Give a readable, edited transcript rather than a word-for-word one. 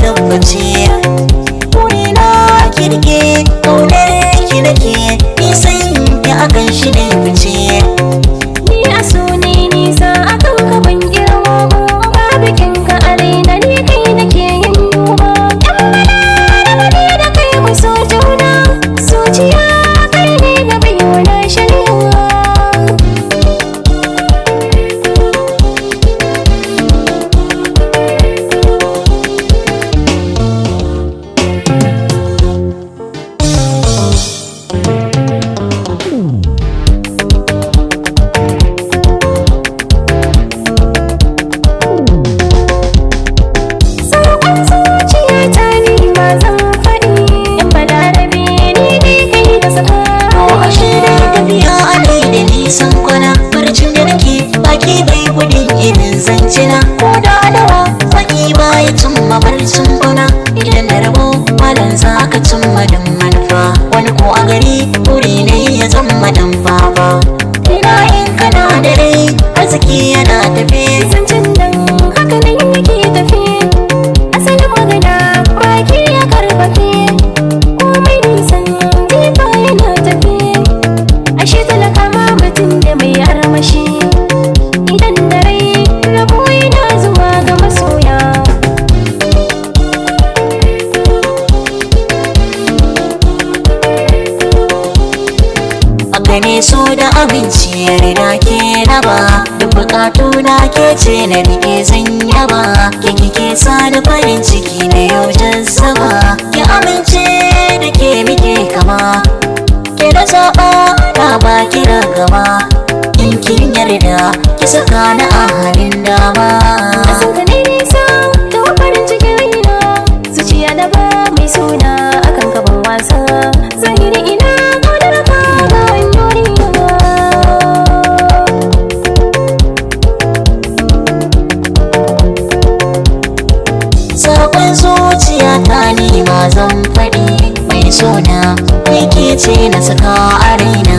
tabbaci. Burina kirke ƙaunar ki nake, nisan ki akan shi ne fice. Ni a so ne nisa akan ka ban girma ba, babu kinka a raina ni kai nake yin duba. Yan balaraba ne da kai mu so juna, zuciya kai ne na biyu na shari'a. Nisan kwana barcin da nake baki bai gudun irin zancina, ko da adawa baki baya cimma barcin kwana. Idan da rabo malam za ka cimma dan manufa, wani ko a gari buri ne ya zama dan baba. Ina in kana da rai arziki yana tafe, Zancen nan haka nan yake tafe, asalin magana baki ya karfafe, komai nisan jifa yana tafe. Ashe talaka ma mutum da mai armashi, idan da rai rabo yana zuwa ga masoya. haka ne so da aminci yarda ke raba, duk bukatu na ke ce na rike zan yaba. Ke kike sa da farin ciki na yau jazzaba, ki amince da ke muke kama, ke da zaɓa na ba ki gaba. In kin yarda ki saka na a halin dama. Asan ka ne nisa da farin cikin raina, zuciya da ba mai suna akan gaban wasa. Zahiri ina godar ka ga duniya. Sakon zuciya ta ni ma zan faɗi, mai sona kai ke ce na saka a raina.